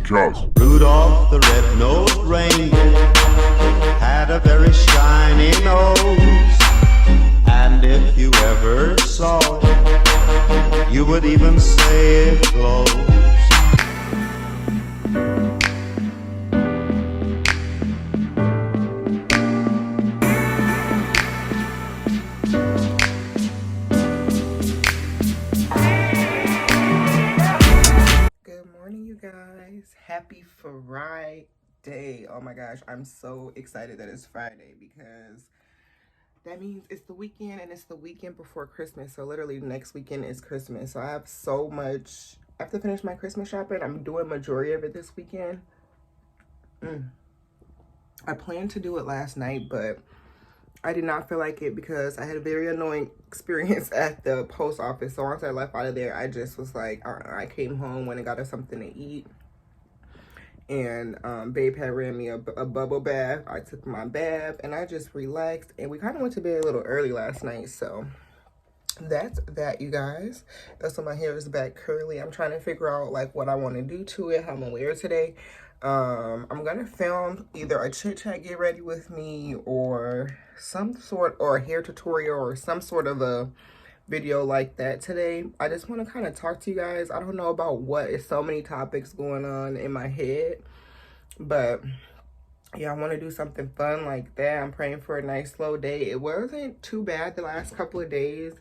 Tjmaxx. Rudolph the red-nosed reindeer had a very shiny nose, and if you ever saw it, you would even say it glows. Happy Friday. Oh my gosh, I'm so excited that it's Friday because that means it's the weekend and it's the weekend before Christmas. So literally next weekend is Christmas. So I have so much. I have to finish my Christmas shopping. I'm doing majority of it this weekend. I planned to do it last night, but I did not feel like it because I had a very annoying experience at the post office. So once I left out of there, I just was like, I came home, went and got us something to eat. And babe had ran me a bubble bath. I took my bath and I just relaxed, and we kind of went to bed a little early last night. So that's that, you guys. That's why my hair is back curly. I'm trying to figure out like what I want to do to it, how I'm gonna wear it today. I'm gonna film either a chit chat get ready with me or some sort, or a hair tutorial or some sort of a video like that today. I just want to kind of talk to you guys. I don't know about what. It's so many topics going on in my head, but yeah, I want to do something fun like that. I'm praying for a nice slow day. It wasn't too bad the last couple of days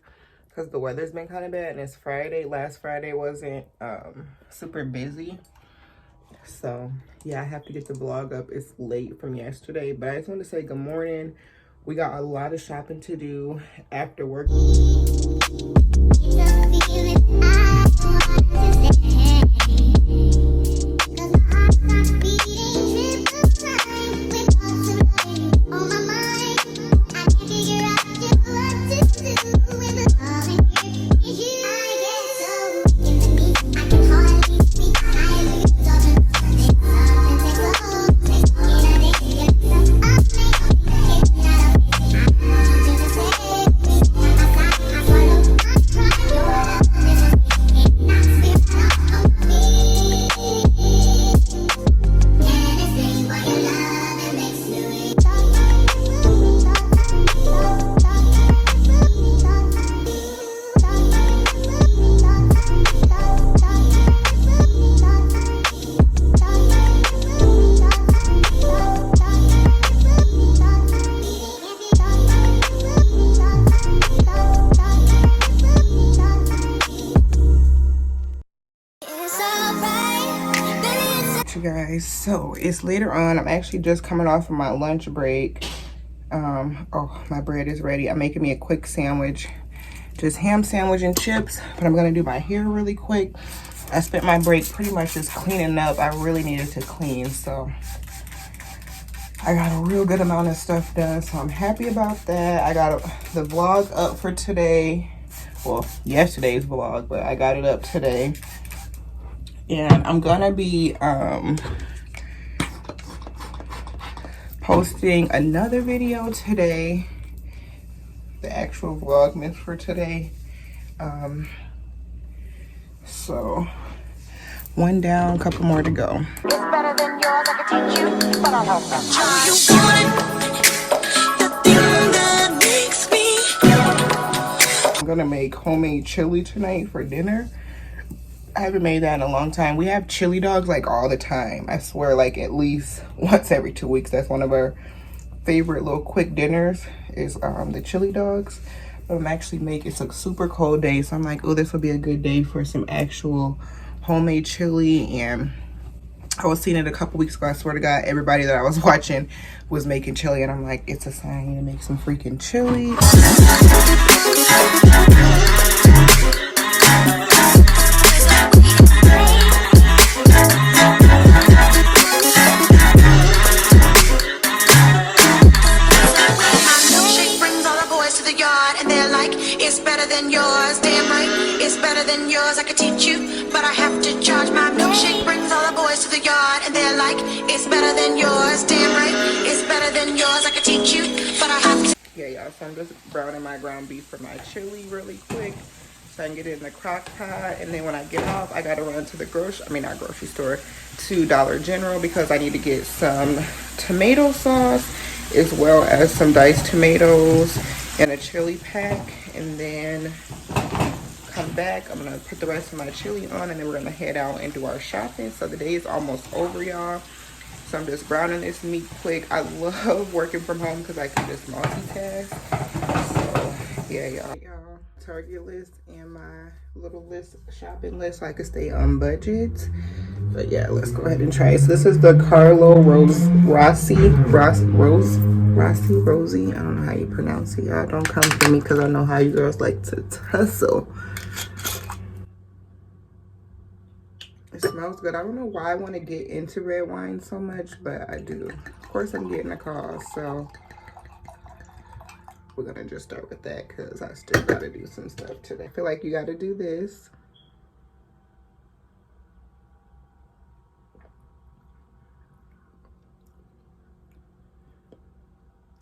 because the weather's been kind of bad, and it's Friday. Last Friday wasn't super busy. So yeah, I have to get the vlog up. It's late from yesterday, but I just want to say good morning. We got a lot of shopping to do after work. You guys, so it's later on. I'm actually just coming off of my lunch break. Oh, my bread is ready. I'm making me a quick sandwich, just ham sandwich and chips, but I'm gonna do my hair really quick. I spent my break pretty much just cleaning up. I really needed to clean, so I got a real good amount of stuff done, so I'm happy about that. I got the vlog up for today, well, yesterday's vlog, but I got it up today. And I'm gonna be posting another video today, the actual Vlogmas for today. So one down, a couple more to go. It's better than yours, I can teach you, but I'll help you. I'm gonna make homemade chili tonight for dinner. I haven't made that in a long time. We have chili dogs like all the time. I swear, like at least once every 2 weeks. That's one of our favorite little quick dinners is the chili dogs. But I'm actually making, it's a super cold day, so I'm like, oh, this will be a good day for some actual homemade chili. And I was seeing it a couple weeks ago. I swear to God, everybody that I was watching was making chili, and I'm like, it's a sign to make some freaking chili. I could teach you, but I have to charge. My milkshake brings all the boys to the yard, and they're like, it's better than yours. Damn right, it's better than yours. I could teach you, but I have to. Yeah, y'all, so I'm just browning my ground beef for my chili really quick. so I can get it in the crock pot. And then when I get off, I gotta run to the not grocery store, to Dollar General, because I need to get some tomato sauce as well as some diced tomatoes and a chili pack. And then come back, I'm gonna put the rest of my chili on, and then we're gonna head out and do our shopping. So the day is almost over, y'all. So I'm just browning this meat quick. I love working from home because I can just multitask. So yeah, y'all. Target list and my little list, shopping list, so I can stay on budget. But yeah, let's go ahead and try it. So this is the Carlo Rossi. I don't know how you pronounce it, y'all. Don't come for me because I know how you girls like to tussle. It smells good. I don't know why I want to get into red wine so much, but I do. Of course, I'm getting a call, so we're gonna just start with that because I still gotta do some stuff today. I feel like you gotta do this.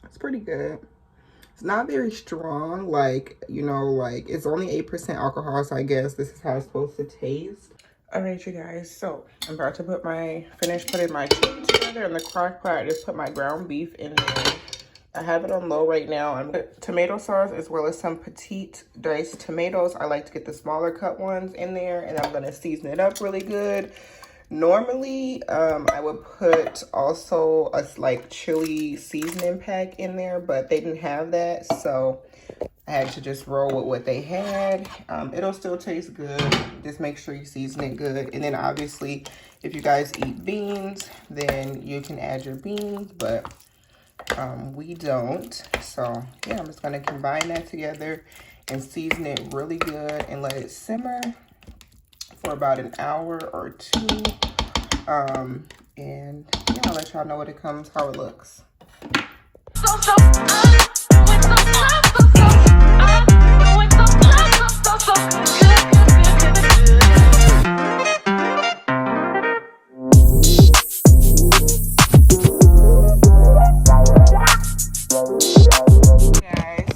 It's pretty good. It's not very strong, like, you know, like it's only 8% alcohol, so I guess this is how it's supposed to taste. All right, you guys, so I'm about to finish putting my chicken together in the crock pot. I just put my ground beef in there. I have it on low right now. I'm putting tomato sauce as well as some petite diced tomatoes. I like to get the smaller cut ones in there, and I'm gonna season it up really good. Normally, I would put also a like chili seasoning pack in there, but they didn't have that, so I had to just roll with what they had. It'll still taste good. Just make sure you season it good. And then obviously, if you guys eat beans, then you can add your beans, but we don't. So yeah, I'm just gonna combine that together and season it really good and let it simmer for about an hour or two. And yeah, I'll let y'all know what it comes, how it looks.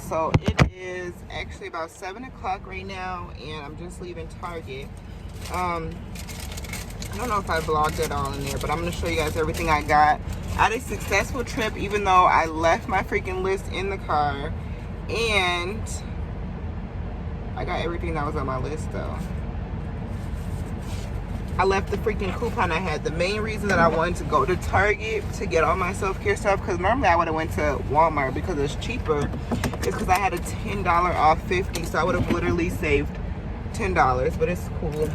So it is actually about 7 o'clock right now, and I'm just leaving Target. I don't know if I vlogged it all in there, but I'm going to show you guys everything I got. I had a successful trip, even though I left my freaking list in the car, and I got everything that was on my list though. I left the freaking coupon I had. The main reason that I wanted to go to Target to get all my self-care stuff, because normally I would have went to Walmart because it's cheaper, is because I had a $10 off 50, so I would have literally saved $10, but it's cool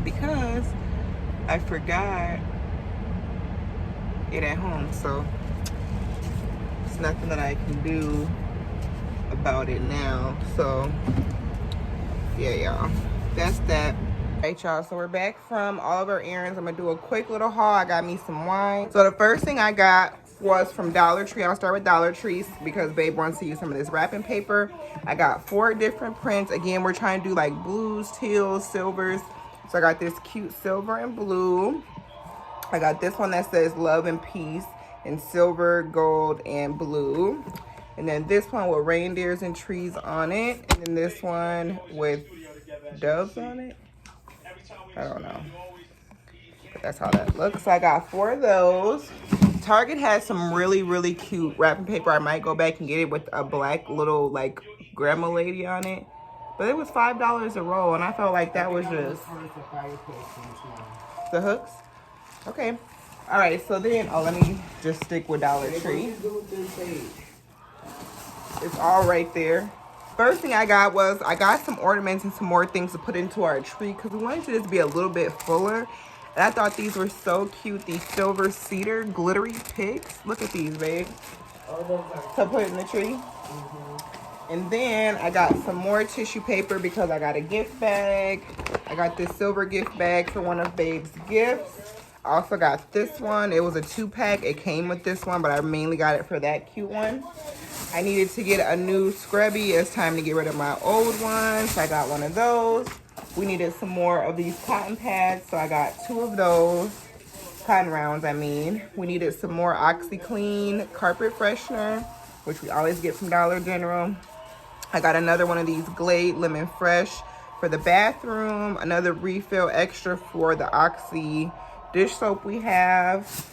because I forgot it at home, so it's nothing that I can do about it now. So yeah, y'all, that's that. Alright, y'all, so we're back from all of our errands. I'm gonna do a quick little haul. I got me some wine. So the first thing I got was from Dollar Tree. I'll start with Dollar Tree because babe wants to use some of this wrapping paper. I got 4 different prints. Again, we're trying to do like blues, teals, silvers. So I got this cute silver and blue. I got this one that says love and peace in silver, gold, and blue. And then this one with reindeers and trees on it. And then this one with doves on it. I don't know, but that's how that looks. So I got 4 of those. Target has some really cute wrapping paper. I might go back and get it with a black little like grandma lady on it, but it was $5 a roll, and I felt like that was just the hooks. Okay, all right, so then let me just stick with Dollar Tree. It's all right there. First thing I got was I got some ornaments and some more things to put into our tree because we wanted to just be a little bit fuller. And I thought these were so cute. These silver cedar glittery picks. Look at these, babe. To put in the tree. And then I got some more tissue paper because I got a gift bag. I got this silver gift bag for one of babe's gifts. I also got this one. It was a 2-pack. It came with this one, but I mainly got it for that cute one. I needed to get a new scrubby. It's time to get rid of my old one, so I got one of those. We needed some more of these cotton pads, so I got 2 of those. Cotton rounds, I mean. We needed some more OxyClean carpet freshener, which we always get from Dollar General. I got another one of these Glade Lemon Fresh for the bathroom. Another refill extra for the Oxy dish soap we have.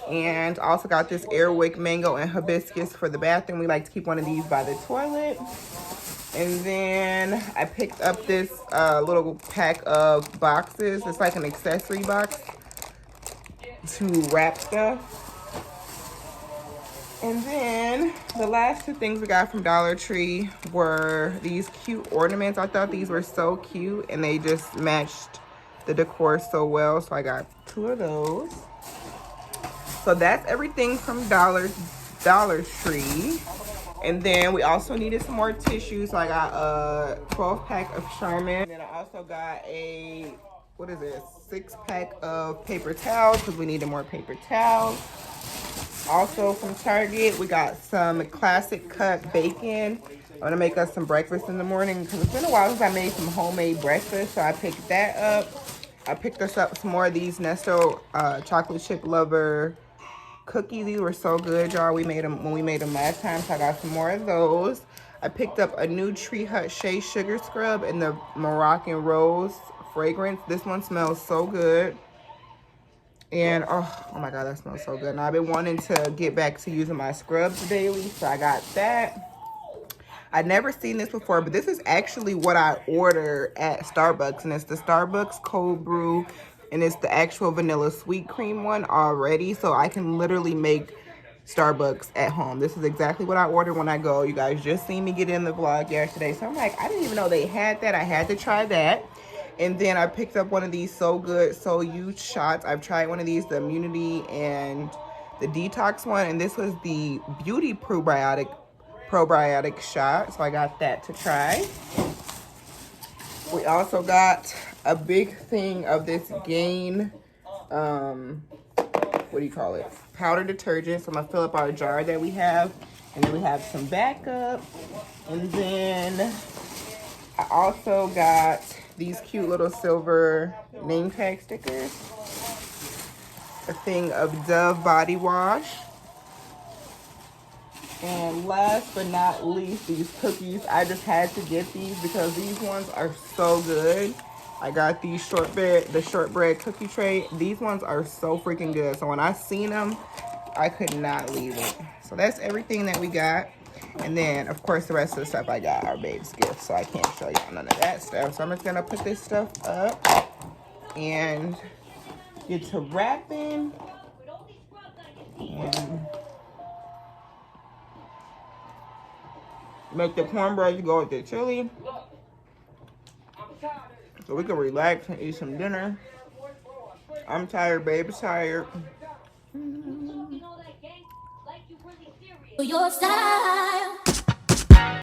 And also got this Airwick Mango and Hibiscus for the bathroom. We like to keep one of these by the toilet. And then I picked up this little pack of boxes. It's like an accessory box to wrap stuff. And then the last two things we got from Dollar Tree were these cute ornaments. I thought these were so cute and they just matched the decor so well. So I got 2 of those. So that's everything from Dollar Tree. And then we also needed some more tissue. So I got a 12-pack of Charmin. And then I also got a, what is this, 6-pack of paper towels because we needed more paper towels. Also from Target, we got some classic cut bacon. I'm gonna make us some breakfast in the morning because it's been a while since I made some homemade breakfast. So I picked that up. I picked us up some more of these Nesto chocolate chip lover cookies. These were so good, y'all. We made them when we made them last time, so I got some more of those. I picked up a new Tree Hut Shea Sugar Scrub in the Moroccan Rose fragrance. This one smells so good. And oh my god, that smells so good. Now I've been wanting to get back to using my scrubs daily, so I got that. I'd never seen this before, but this is actually what I order at Starbucks, and it's the Starbucks cold brew, and it's the actual vanilla sweet cream one already, so I can literally make Starbucks at home. This is exactly what I order when I go. You guys just seen me get in the vlog yesterday, so I'm like, I didn't even know they had that. I had to try that. And then I picked up one of these So Good, So Huge shots. I've tried one of these, the immunity and the detox one, and this was the beauty probiotic shot, so I got that to try. We also got a big thing of this Gain, what do you call it? Powder detergent. So I'm gonna fill up our jar that we have, and then we have some backup. And then I also got these cute little silver name tag stickers. A thing of Dove body wash. And last but not least, these cookies. I just had to get these because these ones are so good. I got these the shortbread cookie tray. These ones are so freaking good. So when I seen them, I could not leave it. So that's everything that we got. And then, of course, the rest of the stuff I got are babe's gifts. So I can't show y'all none of that stuff. So I'm just going to put this stuff up and get to wrapping. And make the cornbread go with the chili. So we can relax and eat some dinner. I'm tired, babe's tired. Your style.